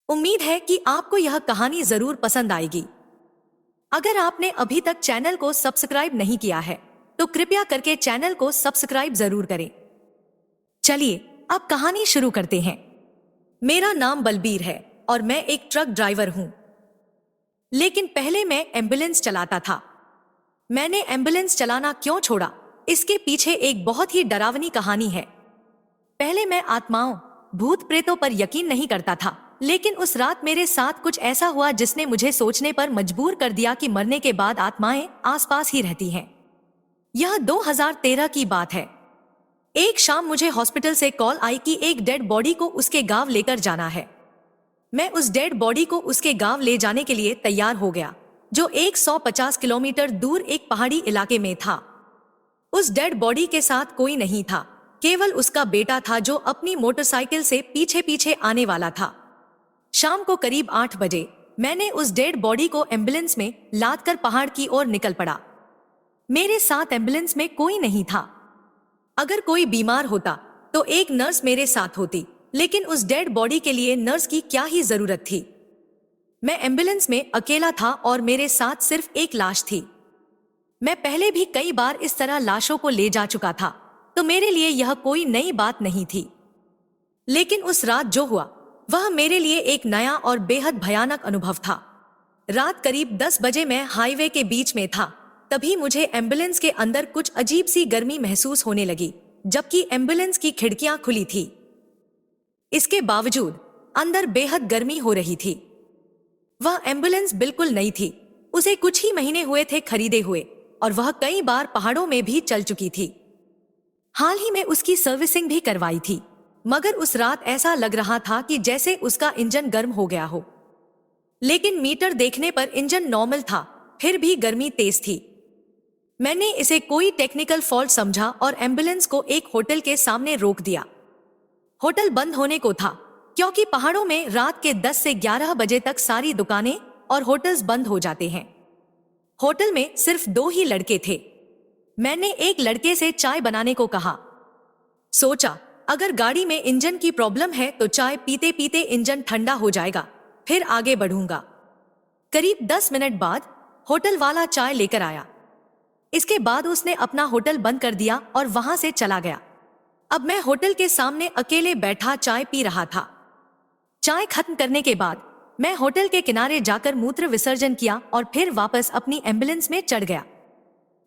उम्मीद है कि आपको यह कहानी जरूर पसंद आएगी। अगर आपने अभी तक चैनल को सब्सक्राइब नहीं किया है तो कृपया करके चैनल को सब्सक्राइब जरूर करें। चलिए अब कहानी शुरू करते हैं। मेरा नाम बलबीर है और मैं एक ट्रक ड्राइवर हूं। लेकिन पहले मैं एम्बुलेंस चलाता था। मैंने एम्बुलेंस चलाना क्यों छोड़ा, इसके पीछे एक बहुत ही डरावनी कहानी है। पहले मैं आत्माओं, भूत प्रेतों पर यकीन नहीं करता था, लेकिन उस रात मेरे साथ कुछ ऐसा हुआ जिसने मुझे सोचने पर मजबूर कर दिया कि मरने के बाद आत्माएं आसपास ही रहती हैं। यह 2013 की बात है। एक शाम मुझे हॉस्पिटल से कॉल आई कि एक डेड बॉडी को उसके गांव लेकर जाना है। मैं उस डेड बॉडी को उसके गांव ले जाने के लिए तैयार हो गया, जो 150 किलोमीटर दूर एक पहाड़ी इलाके में था। उस डेड बॉडी के साथ कोई नहीं था, केवल उसका बेटा था जो अपनी मोटरसाइकिल से पीछे पीछे आने वाला था। शाम को करीब 8 बजे मैंने उस डेड बॉडी को एम्बुलेंस में लादकर पहाड़ की ओर निकल पड़ा। मेरे साथ एम्बुलेंस में कोई नहीं था। अगर कोई बीमार होता तो एक नर्स मेरे साथ होती, लेकिन उस डेड बॉडी के लिए नर्स की क्या ही जरूरत थी। मैं एम्बुलेंस में अकेला था और मेरे साथ सिर्फ एक लाश थी। मैं पहले भी कई बार इस तरह लाशों को ले जा चुका था, तो मेरे लिए यह कोई नई बात नहीं थी। लेकिन उस रात जो हुआ वह मेरे लिए एक नया और बेहद भयानक अनुभव था। रात करीब 10 बजे मैं हाईवे के बीच में था। तभी मुझे एम्बुलेंस के अंदर कुछ अजीब सी गर्मी महसूस होने लगी, जबकि एम्बुलेंस की खिड़कियां खुली थी। इसके बावजूद अंदर बेहद गर्मी हो रही थी। वह एम्बुलेंस बिल्कुल नई थी, उसे कुछ ही महीने हुए थे खरीदे हुए, और वह कई बार पहाड़ों में भी चल चुकी थी। हाल ही में उसकी सर्विसिंग भी करवाई थी, मगर उस रात ऐसा लग रहा था कि जैसे उसका इंजन गर्म हो गया हो। लेकिन मीटर देखने पर इंजन नॉर्मल था, फिर भी गर्मी तेज थी। मैंने इसे कोई टेक्निकल फॉल्ट समझा और एम्बुलेंस को एक होटल के सामने रोक दिया। होटल बंद होने को था, क्योंकि पहाड़ों में रात के 10 से 11 बजे तक सारी दुकानें और होटल्स बंद हो जाते हैं। होटल में सिर्फ 2 ही लड़के थे। मैंने एक लड़के से चाय बनाने को कहा। सोचा अगर गाड़ी में इंजन की प्रॉब्लम है तो चाय पीते पीते इंजन ठंडा हो जाएगा, फिर आगे बढ़ूंगा। करीब 10 मिनट बाद होटल वाला चाय लेकर आया। इसके बाद उसने अपना होटल बंद कर दिया और वहां से चला गया। अब मैं होटल के सामने अकेले बैठा चाय पी रहा था। चाय खत्म करने के बाद मैं होटल के किनारे जाकर मूत्र विसर्जन किया और फिर वापस अपनी एम्बुलेंस में चढ़ गया।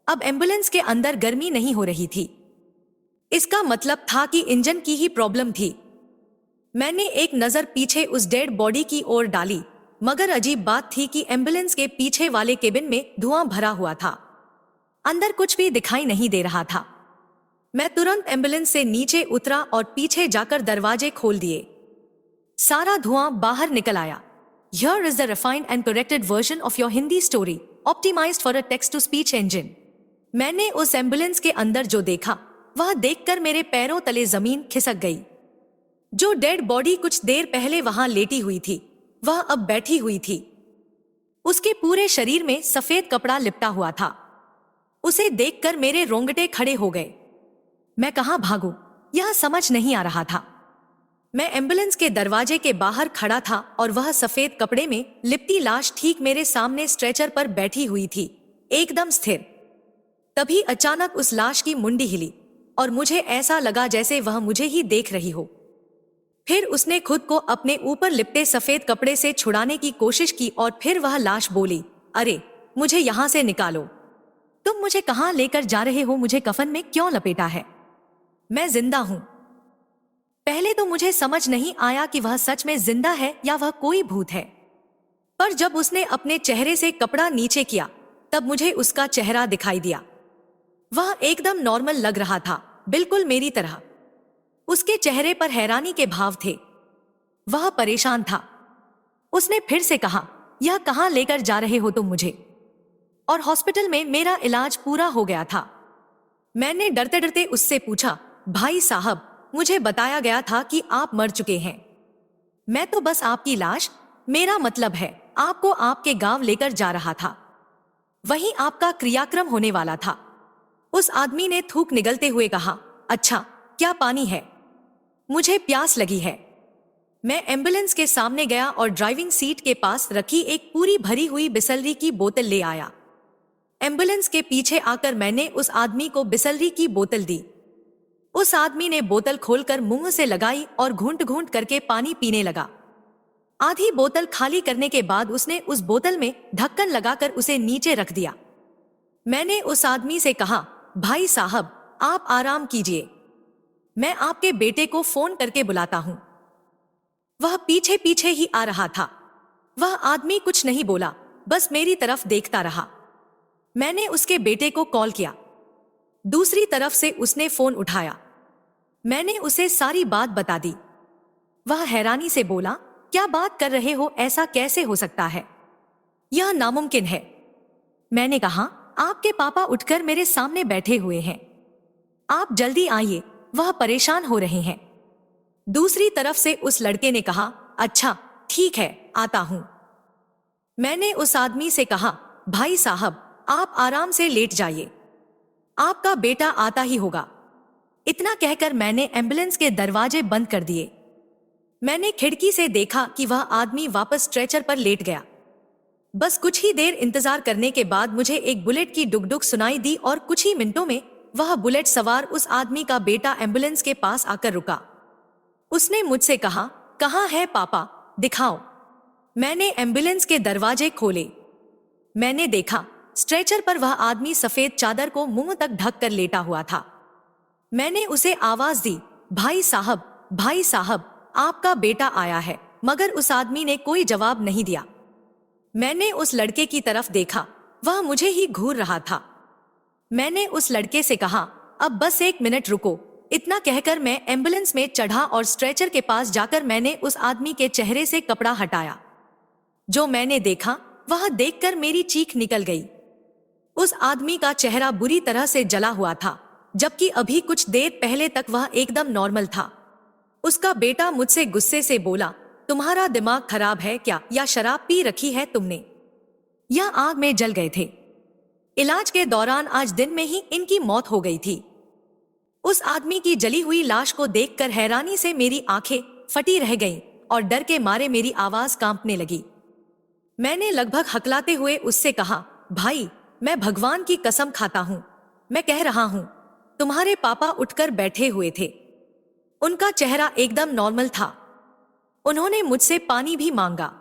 अब एम्बुलेंस के अंदर गर्मी नहीं हो रही थी। इसका मतलब था कि इंजन की ही प्रॉब्लम थी। मैंने एक नजर पीछे उस डेड बॉडी की ओर डाली, मगर अजीब बात थी कि एम्बुलेंस के पीछे वाले केबिन में धुआं भरा हुआ था। अंदर कुछ भी दिखाई नहीं दे रहा था। मैं तुरंत एम्बुलेंस से नीचे उतरा और पीछे जाकर दरवाजे खोल दिए। सारा धुआं बाहर निकल आया। Here is the refined and corrected version of your Hindi story, optimized for a text-to-speech engine. मैंने उस एम्बुलेंस के अंदर जो देखा वह देखकर मेरे पैरों तले जमीन खिसक गई। जो डेड बॉडी कुछ देर पहले वहां लेटी हुई थी, वह अब बैठी हुई थी। उसके पूरे शरीर में सफेद कपड़ा लिपटा हुआ था। उसे देखकर मेरे रोंगटे खड़े हो गए। मैं कहां भागूं, यह समझ नहीं आ रहा था। मैं एम्बुलेंस के दरवाजे के बाहर खड़ा था और वह सफेद कपड़े में लिपटी लाश ठीक मेरे सामने स्ट्रेचर पर बैठी हुई थी, एकदम स्थिर। तभी अचानक उस लाश की मुंडी हिली और मुझे ऐसा लगा जैसे वह मुझे ही देख रही हो। फिर उसने खुद को अपने ऊपर लिपटे सफेद कपड़े से छुड़ाने की कोशिश की और फिर वह लाश बोली, अरे मुझे यहां से निकालो। तुम मुझे कहां लेकर जा रहे हो? मुझे कफन में क्यों लपेटा है? मैं जिंदा हूं। पहले तो मुझे समझ नहीं आया कि वह सच में जिंदा है या वह कोई भूत है। पर जब उसने अपने चेहरे से कपड़ा नीचे किया तब मुझे उसका चेहरा दिखाई दिया। वह एकदम नॉर्मल लग रहा था, बिल्कुल मेरी तरह। उसके चेहरे पर हैरानी के भाव थे। वह परेशान था। उसने फिर से कहा, यह कहां लेकर जा रहे हो तुम मुझे? और हॉस्पिटल में मेरा इलाज पूरा हो गया था। मैंने डरते डरते उससे पूछा, भाई साहब, मुझे बताया गया था कि आप मर चुके हैं। मैं तो बस आपकी लाश, मेरा मतलब है आपको आपके गांव लेकर जा रहा था। वहीं आपका क्रियाक्रम होने वाला था। उस आदमी ने थूक निगलते हुए कहा, अच्छा क्या पानी है? मुझे प्यास लगी है। मैं एम्बुलेंस के सामने गया और ड्राइविंग सीट के पास रखी एक पूरी भरी हुई बिसलरी की बोतल ले आया। एम्बुलेंस के पीछे आकर मैंने उस आदमी को बिसलरी की बोतल दी। उस आदमी ने बोतल खोलकर मुंह से लगाई और घूंट घूंट करके पानी पीने लगा। आधी बोतल खाली करने के बाद उसने उस बोतल में ढक्कन लगाकर उसे नीचे रख दिया। मैंने उस आदमी से कहा, भाई साहब, आप आराम कीजिए, मैं आपके बेटे को फोन करके बुलाता हूं। वह पीछे पीछे ही आ रहा था। वह आदमी कुछ नहीं बोला, बस मेरी तरफ देखता रहा। मैंने उसके बेटे को कॉल किया। दूसरी तरफ से उसने फोन उठाया। मैंने उसे सारी बात बता दी। वह हैरानी से बोला, क्या बात कर रहे हो, ऐसा कैसे हो सकता है, यह नामुमकिन है। मैंने कहा, आपके पापा उठकर मेरे सामने बैठे हुए हैं, आप जल्दी आइए, वह परेशान हो रहे हैं। दूसरी तरफ से उस लड़के ने कहा, अच्छा ठीक है, आता हूं। मैंने उस आदमी से कहा, भाई साहब, आप आराम से लेट जाइए, आपका बेटा आता ही होगा। इतना कहकर मैंने एम्बुलेंस के दरवाजे बंद कर दिए। मैंने खिड़की से देखा कि वह आदमी वापस स्ट्रेचर पर लेट गया। बस कुछ ही देर इंतजार करने के बाद मुझे एक बुलेट की डुगडुग सुनाई दी और कुछ ही मिनटों में वह बुलेट सवार उस आदमी का बेटा एम्बुलेंस के पास आकर रुका। उसने मुझसे कहा, कहाँ है पापा, दिखाओ। मैंने एम्बुलेंस के दरवाजे खोले। मैंने देखा स्ट्रेचर पर वह आदमी सफेद चादर को मुंह तक ढक कर लेटा हुआ था। मैंने उसे आवाज दी, भाई साहब, भाई साहब, आपका बेटा आया है, मगर उस आदमी ने कोई जवाब नहीं दिया। मैंने उस लड़के की तरफ देखा, वह मुझे ही घूर रहा था। मैंने उस लड़के से कहा, अब बस 1 मिनट रुको। इतना कहकर मैं एम्बुलेंस में चढ़ा और स्ट्रेचर के पास जाकर मैंने उस आदमी के चेहरे से कपड़ा हटाया। जो मैंने देखा वह देखकर मेरी चीख निकल गई। उस आदमी का चेहरा बुरी तरह से जला हुआ था, जबकि अभी कुछ देर पहले तक वह एकदम नॉर्मल था। उसका बेटा मुझसे गुस्से से बोला, तुम्हारा दिमाग खराब है क्या, या शराब पी रखी है तुमने? यह आग में जल गए थे। इलाज के दौरान आज दिन में ही इनकी मौत हो गई थी। उस आदमी की जली हुई लाश को देखकर हैरानी से मेरी आंखें फटी रह गईं और डर के मारे मेरी आवाज कांपने लगी। मैंने लगभग हकलाते हुए उससे कहा, भाई, मैं भगवान की कसम खाता हूं, मैं कह रहा हूं, तुम्हारे पापा उठकर बैठे हुए थे, उनका चेहरा एकदम नॉर्मल था। उन्होंने मुझसे पानी भी मांगा।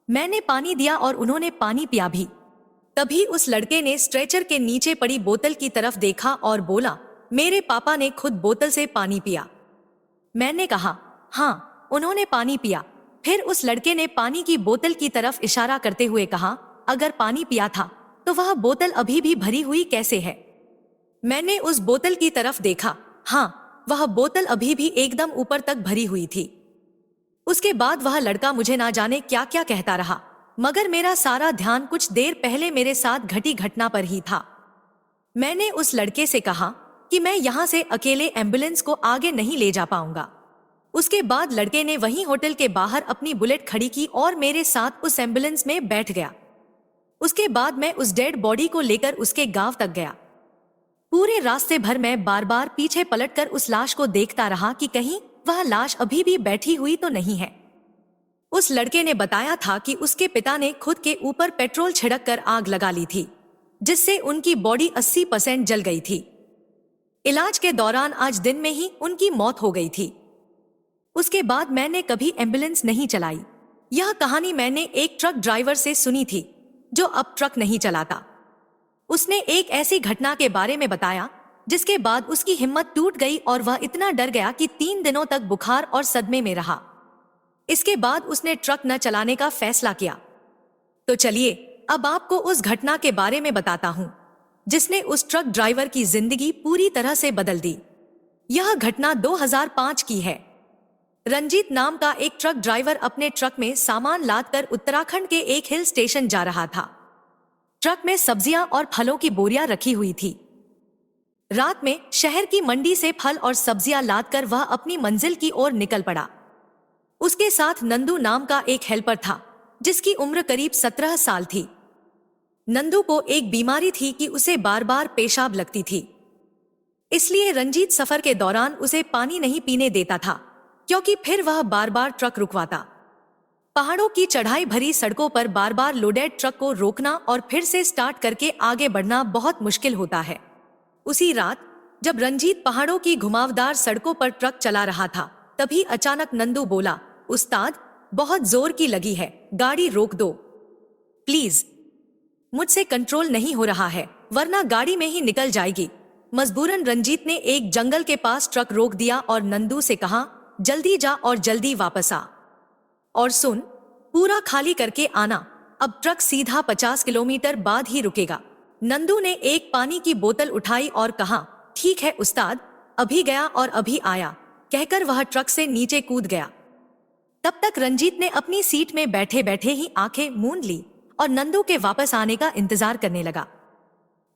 मैंने पानी दिया और उन्होंने पानी पिया भी। तभी उस लड़के ने स्ट्रेचर के नीचे पड़ी बोतल की तरफ देखा और बोला, मेरे पापा ने खुद बोतल से पानी पिया। मैंने कहा, हाँ, उन्होंने पानी पिया। फिर उस लड़के ने पानी की बोतल की तरफ इशारा करते हुए कहा, अगर पानी पिया था तो वह बोतल अभी भी भरी हुई कैसे है? मैंने उस बोतल की तरफ देखा। हाँ, वह बोतल अभी भी एकदम ऊपर तक भरी हुई थी। उसके बाद वह लड़का मुझे ना जाने क्या क्या कहता रहा, मगर मेरा सारा ध्यान कुछ देर पहले मेरे साथ घटी घटना पर ही था। मैंने उस लड़के से कहा कि मैं यहां से अकेले एम्बुलेंस को आगे नहीं ले जा पाऊंगा। उसके बाद लड़के ने वहीं होटल के बाहर अपनी बुलेट खड़ी की और मेरे साथ उस एम्बुलेंस में बैठ गया। उसके बाद मैं उस डेड बॉडी को लेकर उसके गांव तक गया। पूरे रास्ते भर मैं बार बार पीछे पलटकर उस लाश को देखता रहा कि कहीं वह लाश अभी भी बैठी हुई तो नहीं है। उस लड़के ने बताया था कि उसके पिता ने खुद के ऊपर पेट्रोल छिड़क कर आग लगा ली थी, जिससे उनकी बॉडी 80% जल गई थी। इलाज के दौरान आज दिन में ही उनकी मौत हो गई थी। उसके बाद मैंने कभी एम्बुलेंस नहीं चलाई। यह कहानी मैंने एक ट्रक ड्राइवर से सुनी थी, जो अब ट्रक नहीं चलाता। उसने एक ऐसी घटना के बारे में बताया जिसके बाद उसकी हिम्मत टूट गई और वह इतना डर गया कि 3 दिनों तक बुखार और सदमे में रहा। इसके बाद उसने ट्रक न चलाने का फैसला किया। तो चलिए अब आपको उस घटना के बारे में बताता हूं, जिसने उस ट्रक ड्राइवर की जिंदगी पूरी तरह से बदल दी। यह घटना 2005 की है। रंजीत नाम का एक ट्रक ड्राइवर अपने ट्रक में सामान लादकर उत्तराखंड के एक हिल स्टेशन जा रहा था। ट्रक में सब्जियां और फलों की बोरियां रखी हुई थी। रात में शहर की मंडी से फल और सब्जियां लादकर वह अपनी मंजिल की ओर निकल पड़ा। उसके साथ नंदू नाम का एक हेल्पर था, जिसकी उम्र करीब 17 साल थी। नंदू को एक बीमारी थी कि उसे बार बार पेशाब लगती थी, इसलिए रंजीत सफर के दौरान उसे पानी नहीं पीने देता था। क्योंकि फिर वह बार बार ट्रक रुकवाता। पहाड़ों की चढ़ाई भरी सड़कों पर बार बार लोडेड ट्रक को रोकना और फिर से स्टार्ट करके आगे बढ़ना बहुत मुश्किल होता है। उसी रात जब रंजीत पहाड़ों की घुमावदार सड़कों पर ट्रक चला रहा था, तभी अचानक नंदू बोला, उस्ताद, बहुत जोर की लगी है, गाड़ी रोक दो प्लीज। मुझसे कंट्रोल नहीं हो रहा है, वरना गाड़ी में ही निकल जाएगी। मजबूरन रंजीत ने एक जंगल के पास ट्रक रोक दिया और नंदू से कहा, जल्दी जा और जल्दी वापस आ। और सुन, पूरा खाली करके आना, अब ट्रक सीधा 50 किलोमीटर बाद ही रुकेगा। नंदू ने एक पानी की बोतल उठाई और कहा, ठीक है उस्ताद, अभी गया और अभी आया, कहकर वह ट्रक से नीचे कूद गया। तब तक रंजीत ने अपनी सीट में बैठे बैठे ही आंखें मूंद ली और नंदू के वापस आने का इंतजार करने लगा।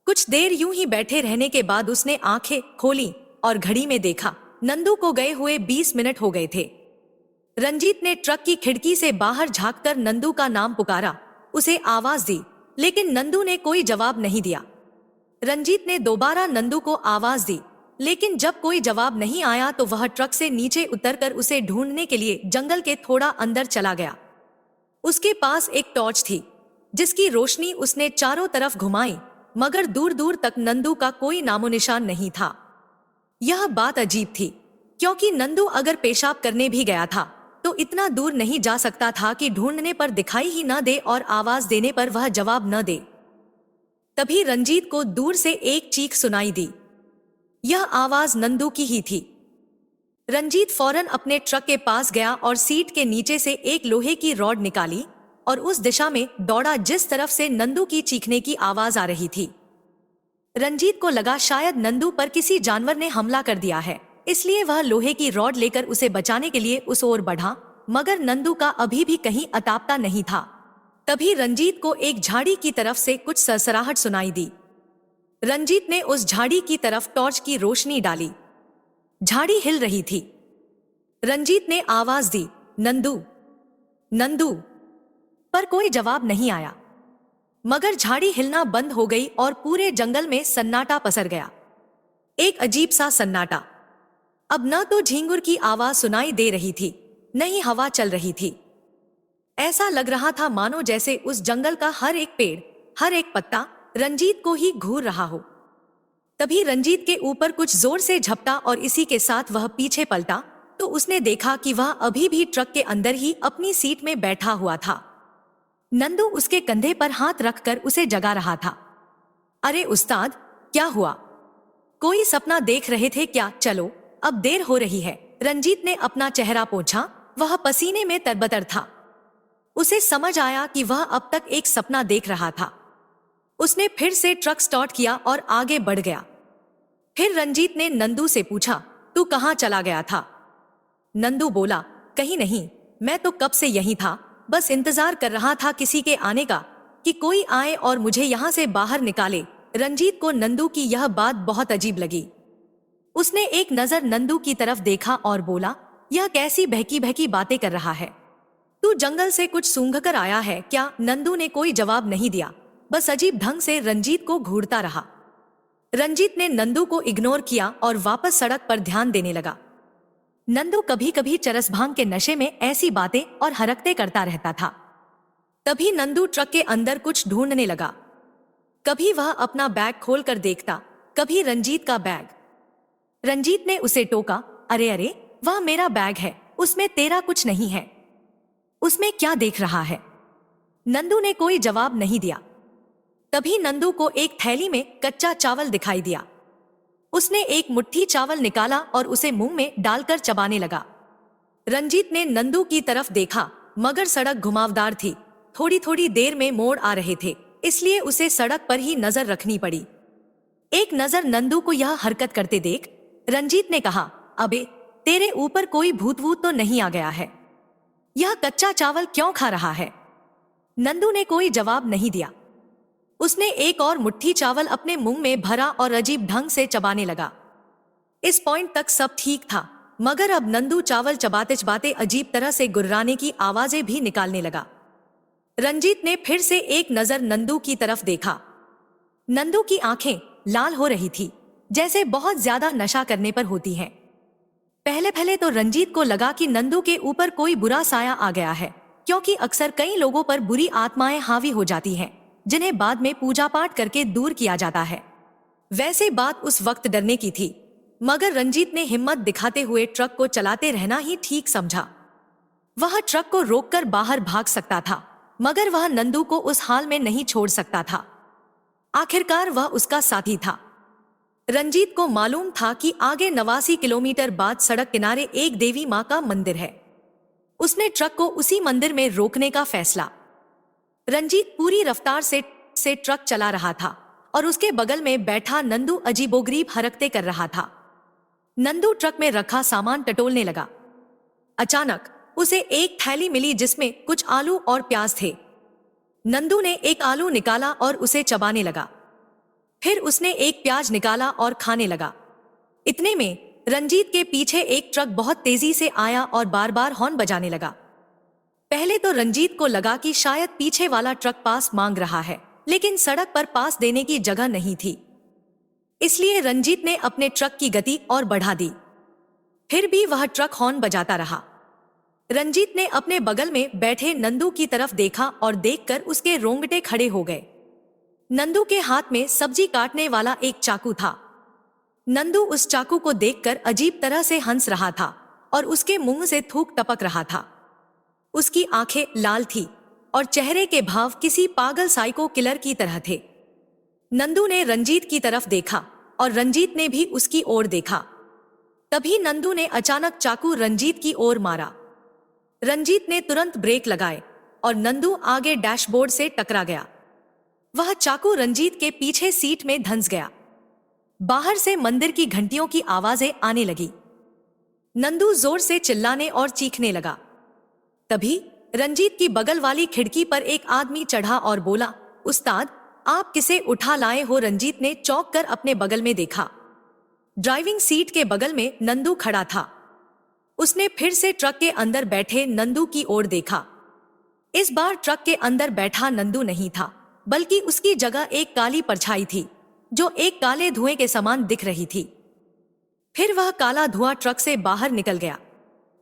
कुछ देर यूं ही बैठे रहने के बाद उसने आंखें खोली और घड़ी में देखा, नंदू को गए हुए 20 मिनट हो गए थे। रंजीत ने ट्रक की खिड़की से बाहर झांककर नंदू का नाम पुकारा, उसे आवाज दी, लेकिन नंदू ने कोई जवाब नहीं दिया। रंजीत ने दोबारा नंदू को आवाज दी, लेकिन जब कोई जवाब नहीं आया तो वह ट्रक से नीचे उतरकर उसे ढूंढने के लिए जंगल के थोड़ा अंदर चला गया। उसके पास एक टॉर्च थी, जिसकी रोशनी उसने चारों तरफ घुमाई, मगर दूर दूर तक नंदू का कोई नामोनिशान नहीं था। यह बात अजीब थी, क्योंकि नंदू अगर पेशाब करने भी गया था तो इतना दूर नहीं जा सकता था कि ढूंढने पर दिखाई ही न दे और आवाज देने पर वह जवाब न दे। तभी रंजीत को दूर से एक चीख सुनाई दी। यह आवाज नंदू की ही थी। रंजीत फौरन अपने ट्रक के पास गया और सीट के नीचे से एक लोहे की रॉड निकाली और उस दिशा में दौड़ा जिस तरफ से नंदू की चीखने की आवाज आ रही थी। रंजीत को लगा शायद नंदू पर किसी जानवर ने हमला कर दिया है, इसलिए वह लोहे की रॉड लेकर उसे बचाने के लिए उस ओर बढ़ा, मगर नंदू का अभी भी कहीं अतापता नहीं था। तभी रंजीत को एक झाड़ी की तरफ से कुछ सरसराहट सुनाई दी। रंजीत ने उस झाड़ी की तरफ टॉर्च की रोशनी डाली। झाड़ी हिल रही थी। रंजीत ने आवाज दी, नंदू, नंदू, पर कोई जवाब नहीं आया। मगर झाड़ी हिलना बंद हो गई और पूरे जंगल में सन्नाटा पसर गया। एक अजीब सा सन्नाटा। अब न तो झींगुर की आवाज सुनाई दे रही थी, न ही हवा चल रही थी। ऐसा लग रहा था मानो जैसे उस जंगल का हर एक पेड़, हर एक पत्ता रंजीत को ही घूर रहा हो। तभी रंजीत के ऊपर कुछ जोर से झपटा और इसी के साथ वह पीछे पलटा तो उसने देखा कि वह अभी भी ट्रक के अंदर ही अपनी सीट में बैठा हुआ था। नंदू उसके कंधे पर हाथ रखकर उसे जगा रहा था। अरे उस्ताद, क्या हुआ? कोई सपना देख रहे थे क्या? चलो, अब देर हो रही है। रंजीत ने अपना चेहरा पोंछा, वह पसीने में तरबतर था। उसे समझ आया कि वह अब तक एक सपना देख रहा था। उसने फिर से ट्रक स्टार्ट किया और आगे बढ़ गया। फिर रंजीत ने नंदू से पूछा, तू कहाँ चला गया था? नंदू बोला, कहीं नहीं, मैं तो कब से यहीं था, बस इंतजार कर रहा था किसी के आने का, कि कोई आए और मुझे यहाँ से बाहर निकाले। रंजीत को नंदू की यह बात बहुत अजीब लगी। उसने एक नजर नंदू की तरफ देखा और बोला, यह कैसी बहकी बहकी बातें कर रहा है? तू जंगल से कुछ सूंघ कर आया है क्या? नंदू ने कोई जवाब नहीं दिया, बस अजीब ढंग से रंजीत को घूरता रहा। रंजीत ने नंदू को इग्नोर किया और वापस सड़क पर ध्यान देने लगा। नंदू कभी कभी चरस भांग के नशे में ऐसी बातें और हरकतें करता रहता था। तभी नंदू ट्रक के अंदर कुछ ढूंढने लगा। कभी वह अपना बैग खोलकर देखता, कभी रंजीत का बैग। रंजीत ने उसे टोका, अरे अरे, वह मेरा बैग है, उसमें तेरा कुछ नहीं है। उसमें क्या देख रहा है? नंदू ने कोई जवाब नहीं दिया। तभी नंदू को एक थैली में कच्चा चावल दिखाई दिया। उसने एक मुट्ठी चावल निकाला और उसे मुंह में डालकर चबाने लगा। रंजीत ने नंदू की तरफ देखा, मगर सड़क घुमावदार थी, थोड़ी थोड़ी देर में मोड़ आ रहे थे, इसलिए उसे सड़क पर ही नजर रखनी पड़ी। एक नजर नंदू को यह हरकत करते देख रंजीत ने कहा, अबे, तेरे ऊपर कोई भूत वूत तो नहीं आ गया है? यह कच्चा चावल क्यों खा रहा है? नंदू ने कोई जवाब नहीं दिया। उसने एक और मुट्ठी चावल अपने मुंह में भरा और अजीब ढंग से चबाने लगा। इस पॉइंट तक सब ठीक था, मगर अब नंदू चावल चबाते चबाते अजीब तरह से गुर्राने की आवाजें भी निकालने लगा। रंजीत ने फिर से एक नजर नंदू की तरफ देखा। नंदू की आंखें लाल हो रही थी, जैसे बहुत ज्यादा नशा करने पर होती हैं। पहले पहले तो रंजीत को लगा कि नंदू के ऊपर कोई बुरा साया आ गया है, क्योंकि अक्सर कई लोगों पर बुरी आत्माएं हावी हो जाती हैं, जिन्हें बाद में पूजा पाठ करके दूर किया जाता है। वैसे बात उस वक्त डरने की थी, मगर रंजीत ने हिम्मत दिखाते हुए ट्रक को चलाते रहना ही ठीक समझा। वह ट्रक को रोककर बाहर भाग सकता था, मगर वह नंदू को उस हाल में नहीं छोड़ सकता था। आखिरकार वह उसका साथी था। रंजीत को मालूम था कि आगे 89 किलोमीटर बाद सड़क किनारे एक देवी मां का मंदिर है। उसने ट्रक को उसी मंदिर में रोकने का फैसला। रंजीत पूरी रफ्तार से ट्रक चला रहा था और उसके बगल में बैठा नंदू अजीबोगरीब हरकतें कर रहा था। नंदू ट्रक में रखा सामान टटोलने लगा। अचानक उसे एक थैली मिली जिसमें कुछ आलू और प्याज थे। नंदू ने एक आलू निकाला और उसे चबाने लगा। फिर उसने एक प्याज निकाला और खाने लगा। इतने में रंजीत के पीछे एक ट्रक बहुत तेजी से आया और बार बार हॉर्न बजाने लगा। पहले तो रंजीत को लगा कि शायद पीछे वाला ट्रक पास मांग रहा है, लेकिन सड़क पर पास देने की जगह नहीं थी, इसलिए रंजीत ने अपने ट्रक की गति और बढ़ा दी। फिर भी वह ट्रक हॉर्न बजाता रहा। रंजीत ने अपने बगल में बैठे नंदू की तरफ देखा और देखकर उसके रोंगटे खड़े हो गए। नंदू के हाथ में सब्जी काटने वाला एक चाकू था। नंदू उस चाकू को देखकर अजीब तरह से हंस रहा था और उसके मुंह से थूक टपक रहा था। उसकी आंखें लाल थी और चेहरे के भाव किसी पागल साइको किलर की तरह थे। नंदू ने रंजीत की तरफ देखा और रंजीत ने भी उसकी ओर देखा। तभी नंदू ने अचानक चाकू रंजीत की ओर मारा। रंजीत ने तुरंत ब्रेक लगाए और नंदू आगे डैशबोर्ड से टकरा गया। वह चाकू रंजीत के पीछे सीट में धंस गया। बाहर से मंदिर की घंटियों की आवाजें आने लगी। नंदू जोर से चिल्लाने और चीखने लगा। तभी रंजीत की बगल वाली खिड़की पर एक आदमी चढ़ा और बोला, उस्ताद, आप किसे उठा लाए हो? रंजीत ने चौंक कर अपने बगल में देखा। ड्राइविंग सीट के बगल में नंदू खड़ा था। उसने फिर से ट्रक के अंदर बैठे नंदू की ओर देखा। इस बार ट्रक के अंदर बैठा नंदू नहीं था, बल्कि उसकी जगह एक काली परछाई थी जो एक काले धुएं के समान दिख रही थी। फिर वह काला धुआं ट्रक से बाहर निकल गया।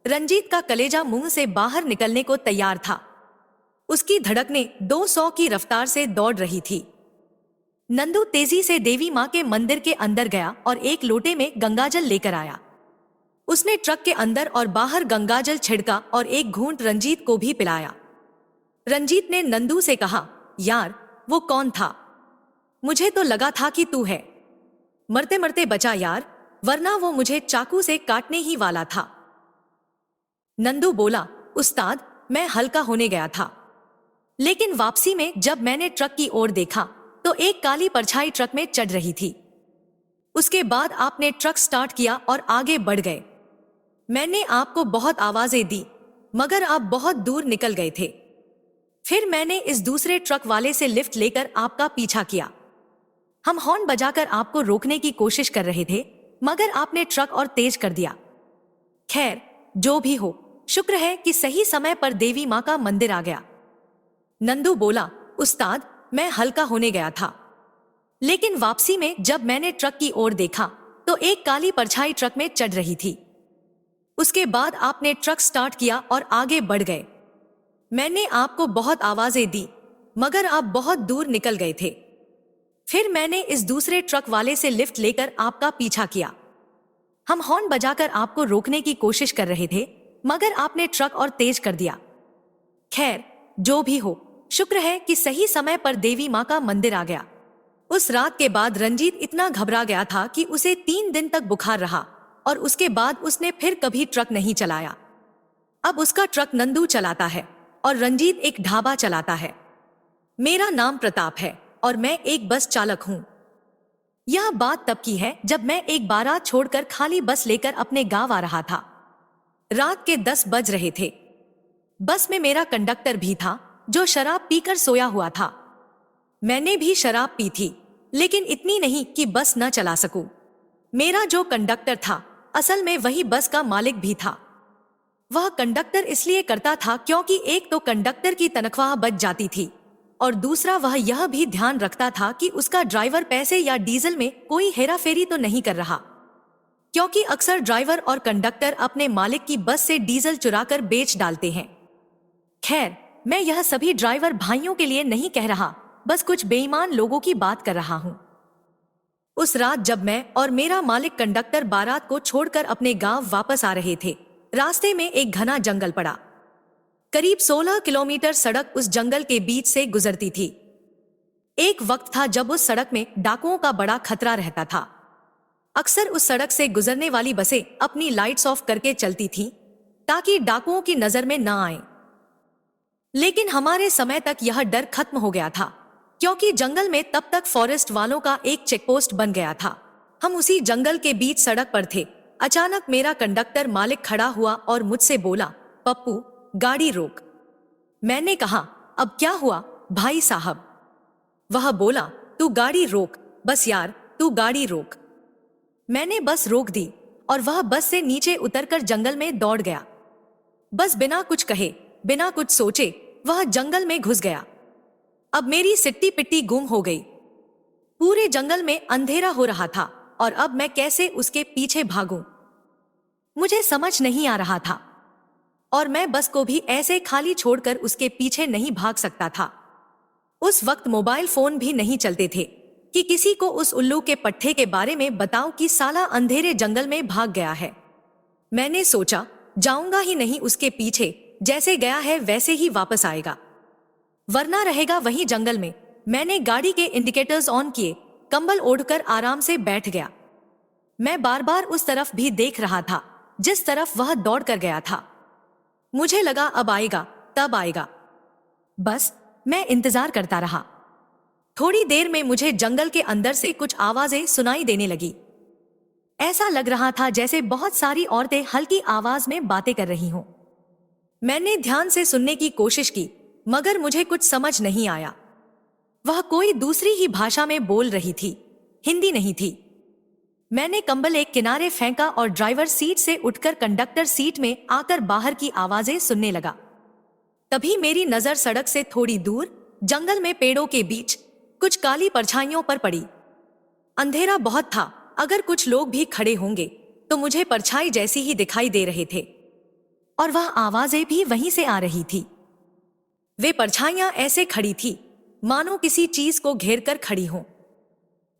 रंजीत का कलेजा मुंह से बाहर निकलने को तैयार था। उसकी धड़कनें 200 की रफ्तार से दौड़ रही थी। नंदू तेजी से देवी मां के मंदिर के अंदर गया और एक लोटे में गंगाजल लेकर आया। उसने ट्रक के अंदर और बाहर गंगाजल छिड़का और एक घूंट रंजीत को भी पिलाया। रंजीत ने नंदू से कहा, यार, वो कौन था? मुझे तो लगा था कि तू है। मरते मरते बचा यार, वरना वो मुझे चाकू से काटने ही वाला था। नंदू बोला, उस्ताद, मैं हल्का होने गया था, लेकिन वापसी में जब मैंने ट्रक की ओर देखा तो एक काली परछाई ट्रक में चढ़ रही थी। उसके बाद आपने ट्रक स्टार्ट किया और आगे बढ़ गए। मैंने आपको बहुत आवाजें दी, मगर आप बहुत दूर निकल गए थे। फिर मैंने इस दूसरे ट्रक वाले से लिफ्ट लेकर आपका पीछा किया। हम हॉर्न बजाकर आपको रोकने की कोशिश कर रहे थे, मगर आपने ट्रक और तेज कर दिया। खैर, जो भी हो, शुक्र है कि सही समय पर देवी मां का मंदिर आ गया। नंदू बोला, उस्ताद, मैं हल्का होने गया था, लेकिन वापसी में जब मैंने ट्रक की ओर देखा तो एक काली परछाई ट्रक में चढ़ रही थी। उसके बाद आपने ट्रक स्टार्ट किया और आगे बढ़ गए। मैंने आपको बहुत आवाजें दी, मगर आप बहुत दूर निकल गए थे। फिर मैंने इस दूसरे ट्रक वाले से लिफ्ट लेकर आपका पीछा किया। हम हॉर्न बजाकर आपको रोकने की कोशिश कर रहे थे, मगर आपने ट्रक और तेज कर दिया। खैर, जो भी हो, शुक्र है कि सही समय पर देवी मां का मंदिर आ गया। उस रात के बाद रंजीत इतना घबरा गया था कि उसे 3 दिन तक बुखार रहा और उसके बाद उसने फिर कभी ट्रक नहीं चलाया। अब उसका ट्रक नंदू चलाता है और रंजीत एक ढाबा चलाता है। मेरा नाम प्रताप है और मैं एक बस चालक हूं। यह बात तब की है जब मैं एक बारात छोड़कर खाली बस लेकर अपने गांव आ रहा था। रात के 10 बज रहे थे। बस में मेरा कंडक्टर भी था जो शराब पीकर सोया हुआ था। मैंने भी शराब पी थी, लेकिन इतनी नहीं कि बस न चला सकूं। मेरा जो कंडक्टर था असल में वही बस का मालिक भी था। वह कंडक्टर इसलिए करता था क्योंकि एक तो कंडक्टर की तनख्वाह बच जाती थी और दूसरा वह यह भी ध्यान रखता था कि उसका ड्राइवर पैसे या डीजल में कोई हेराफेरी तो नहीं कर रहा। क्योंकि अक्सर ड्राइवर और कंडक्टर अपने मालिक की बस से डीजल चुराकर बेच डालते हैं। खैर, मैं यह सभी ड्राइवर भाइयों के लिए नहीं कह रहा, बस कुछ बेईमान लोगों की बात कर रहा हूं। उस रात जब मैं और मेरा मालिक कंडक्टर बारात को छोड़कर अपने गांव वापस आ रहे थे, रास्ते में एक घना जंगल पड़ा। करीब 16 किलोमीटर सड़क उस जंगल के बीच से गुजरती थी। एक वक्त था जब उस सड़क में डाकुओं का बड़ा खतरा रहता था। अक्सर उस सड़क से गुजरने वाली बसें अपनी लाइट्स ऑफ करके चलती थीं, ताकि डाकुओं की नजर में न आए। लेकिन हमारे समय तक यह डर खत्म हो गया था, क्योंकि जंगल में तब तक फॉरेस्ट वालों का एक चेकपोस्ट बन गया था। हम उसी जंगल के बीच सड़क पर थे। अचानक मेरा कंडक्टर मालिक खड़ा हुआ और मुझसे बोला, पप्पू, गाड़ी रोक। मैंने कहा, अब क्या हुआ भाई साहब? वह बोला, तू गाड़ी रोक, बस यार, तू गाड़ी रोक। मैंने बस रोक दी और वह बस से नीचे उतरकर जंगल में दौड़ गया। बस बिना कुछ कहे, बिना कुछ सोचे वह जंगल में घुस गया। अब मेरी सिट्टी पिट्टी गुम हो गई। पूरे जंगल में अंधेरा हो रहा था और अब मैं कैसे उसके पीछे भागूं? मुझे समझ नहीं आ रहा था और मैं बस को भी ऐसे खाली छोड़कर उसके पीछे नहीं भाग सकता था। उस वक्त मोबाइल फोन भी नहीं चलते थे कि किसी को उस उल्लू के पट्टे के बारे में बताऊं कि साला अंधेरे जंगल में भाग गया है। मैंने सोचा, जाऊंगा ही नहीं उसके पीछे, जैसे गया है वैसे ही वापस आएगा, वरना रहेगा वहीं जंगल में। मैंने गाड़ी के इंडिकेटर्स ऑन किए, कंबल ओढ़कर आराम से बैठ गया। मैं बार बार उस तरफ भी देख रहा था जिस तरफ वह दौड़ कर गया था। मुझे लगा अब आएगा, तब आएगा। बस मैं इंतजार करता रहा। थोड़ी देर में मुझे जंगल के अंदर से कुछ आवाजें सुनाई देने लगी। ऐसा लग रहा था जैसे बहुत सारी औरतें हल्की आवाज में बातें कर रही हों। मैंने ध्यान से सुनने की कोशिश की, मगर मुझे कुछ समझ नहीं आया। वह कोई दूसरी ही भाषा में बोल रही थी, हिंदी नहीं थी। मैंने कंबल एक किनारे फेंका और ड्राइवर सीट से उठकर कंडक्टर सीट में आकर बाहर की आवाजें सुनने लगा। तभी मेरी नजर सड़क से थोड़ी दूर जंगल में पेड़ों के बीच कुछ काली परछाइयों पर पड़ी। अंधेरा बहुत था, अगर कुछ लोग भी खड़े होंगे तो मुझे परछाई जैसी ही दिखाई दे रहे थे, और वह आवाजें भी वहीं से आ रही थी। वे परछाइयां ऐसे खड़ी थी मानो किसी चीज को घेर कर खड़ी हों।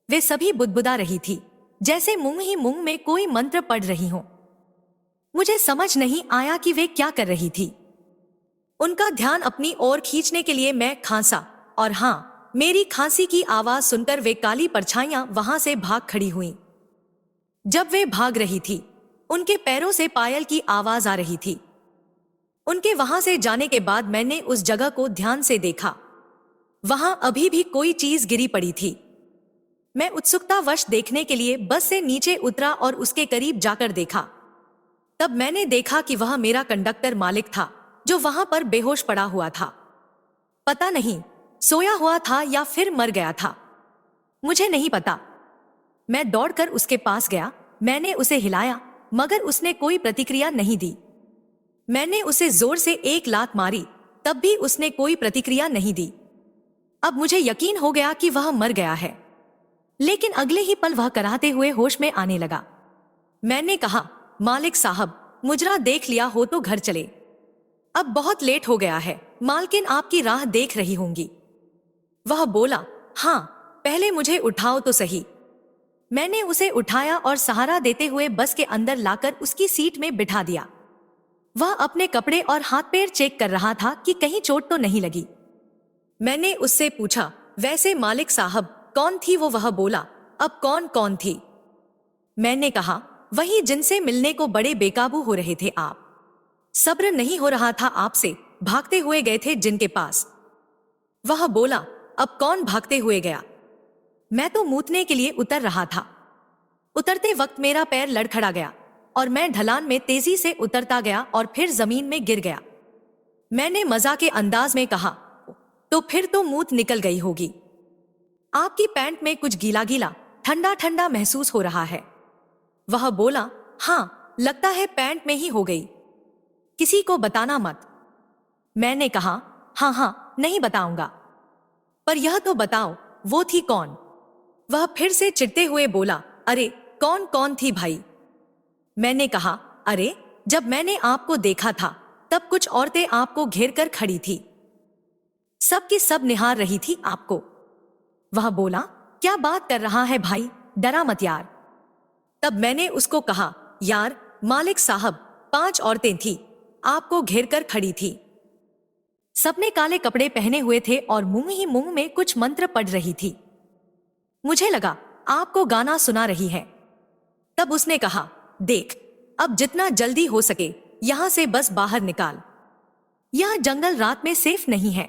वे सभी बुदबुदा रही थी, जैसे मुंह ही मुंह में कोई मंत्र पढ़ रही हो। मुझे समझ नहीं आया कि वे क्या कर रही थी। उनका ध्यान अपनी ओर खींचने के लिए मैं खांसा, और हां, मेरी खांसी की आवाज सुनकर वे काली परछाइयां वहां से भाग खड़ी हुईं। जब वे भाग रही थी, उनके पैरों से पायल की आवाज आ रही थी। उनके वहां से जाने के बाद मैंने उस जगह को ध्यान से देखा। वहां अभी भी कोई चीज गिरी पड़ी थी। मैं उत्सुकतावश देखने के लिए बस से नीचे उतरा और उसके करीब जाकर देखा। तब मैंने देखा कि वह मेरा कंडक्टर मालिक था, जो वहां पर बेहोश पड़ा हुआ था। पता नहीं सोया हुआ था या फिर मर गया था, मुझे नहीं पता। मैं दौड़कर उसके पास गया। मैंने उसे हिलाया, मगर उसने कोई प्रतिक्रिया नहीं दी। मैंने उसे जोर से एक लात मारी, तब भी उसने कोई प्रतिक्रिया नहीं दी। अब मुझे यकीन हो गया कि वह मर गया है, लेकिन अगले ही पल वह कराहते हुए होश में आने लगा। मैंने कहा, मालिक साहब, मुजरा देख लिया हो तो घर चले, अब बहुत लेट हो गया है, मालकिन आपकी राह देख रही होंगी। वह बोला, हाँ, पहले मुझे उठाओ तो सही। मैंने उसे उठाया और सहारा देते हुए बस के अंदर लाकर उसकी सीट में बिठा दिया। वह अपने कपड़े और हाथ पैर चेक कर रहा था कि कहीं चोट तो नहीं लगी। मैंने उससे पूछा, वैसे मालिक साहब, कौन थी वो? वह बोला, अब कौन कौन थी? मैंने कहा, वही जिनसे मिलने को बड़े बेकाबू हो रहे थे आप। सब्र नहीं हो रहा था आपसे, भागते हुए गए थे जिनके पास। वह बोला, अब कौन भागते हुए गया? मैं तो मूतने के लिए उतर रहा था। उतरते वक्त मेरा पैर लड़खड़ा गया और मैं ढलान में तेजी से उतरता गया और फिर जमीन में गिर गया। मैंने मजाक के अंदाज में कहा, तो फिर तो मूत निकल गई होगी। आपकी पैंट में कुछ गीला गीला, ठंडा ठंडा महसूस हो रहा है। वह बोला, हाँ, लगता है पैंट में ही हो गई। किसी को बताना मत। मैंने कहा, हाँ हाँ, नहीं बताऊंगा, पर यह तो बताओ, वो थी कौन? वह फिर से चिढ़ते हुए बोला, अरे कौन कौन थी भाई? मैंने कहा, अरे, जब मैंने आपको देखा था तब कुछ औरतें आपको घेर कर खड़ी थी, सबकी सब निहार रही थी आपको। वह बोला, क्या बात कर रहा है भाई, डरा मत यार। तब मैंने उसको कहा, यार मालिक साहब, 5 औरतें थी, आपको घेर कर खड़ी थी। सबने काले कपड़े पहने हुए थे और मुंह ही मुंह में कुछ मंत्र पढ़ रही थी। मुझे लगा आपको गाना सुना रही है। तब उसने कहा, देख, अब जितना जल्दी हो सके यहां से बस बाहर निकाल, यह जंगल रात में सेफ नहीं है।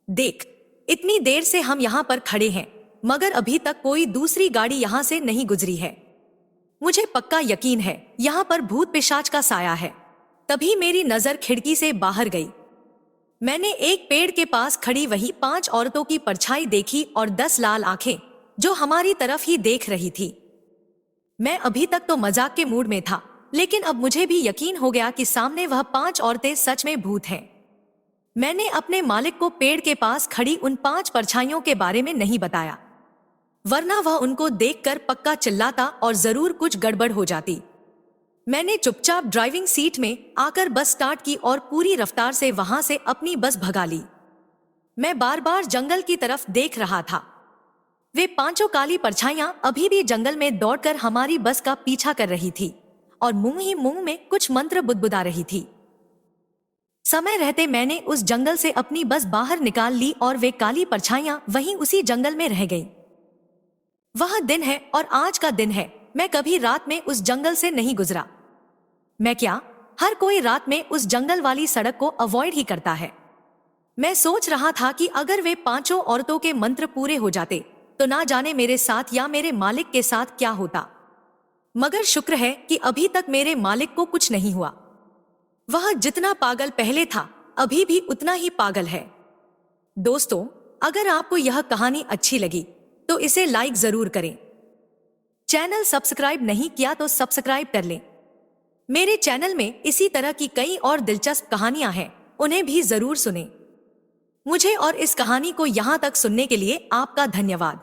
देख, इतनी देर से हम यहां पर खड़े हैं मगर अभी तक कोई दूसरी गाड़ी यहां से नहीं गुजरी है। मुझे पक्का यकीन है यहां पर भूत पिशाच का साया है। तभी मेरी नजर खिड़की से बाहर गई। मैंने एक पेड़ के पास खड़ी वही 5 औरतों की परछाई देखी और 10 लाल आंखें जो हमारी तरफ ही देख रही थी। मैं अभी तक तो मजाक के मूड में था, लेकिन अब मुझे भी यकीन हो गया कि सामने वह 5 औरतें सच में भूत हैं। मैंने अपने मालिक को पेड़ के पास खड़ी उन 5 परछाइयों के बारे में नहीं बताया, वरना वह उनको देखकर पक्का चिल्लाता और जरूर कुछ गड़बड़ हो जाती। मैंने चुपचाप ड्राइविंग सीट में आकर बस स्टार्ट की और पूरी रफ्तार से वहां से अपनी बस भगा ली। मैं बार बार जंगल की तरफ देख रहा था। वे 5 काली परछाइयां अभी भी जंगल में दौड़कर हमारी बस का पीछा कर रही थी और मुंह ही मुंह में कुछ मंत्र बुदबुदा रही थी। समय रहते मैंने उस जंगल से अपनी बस बाहर निकाल ली और वे काली परछाइयां वहीं उसी जंगल में रह गईं। वह दिन है और आज का दिन है, मैं कभी रात में उस जंगल से नहीं गुजरा। मैं क्या, हर कोई रात में उस जंगल वाली सड़क को अवॉइड ही करता है। मैं सोच रहा था कि अगर वे 5 औरतों के मंत्र पूरे हो जाते तो ना जाने मेरे साथ या मेरे मालिक के साथ क्या होता। मगर शुक्र है कि अभी तक मेरे मालिक को कुछ नहीं हुआ। वह जितना पागल पहले था अभी भी उतना ही पागल है। दोस्तों, अगर आपको यह कहानी अच्छी लगी तो इसे लाइक जरूर करें। चैनल सब्सक्राइब नहीं किया तो सब्सक्राइब कर लें। मेरे चैनल में इसी तरह की कई और दिलचस्प कहानियां हैं, उन्हें भी जरूर सुनें। मुझे और इस कहानी को यहां तक सुनने के लिए आपका धन्यवाद।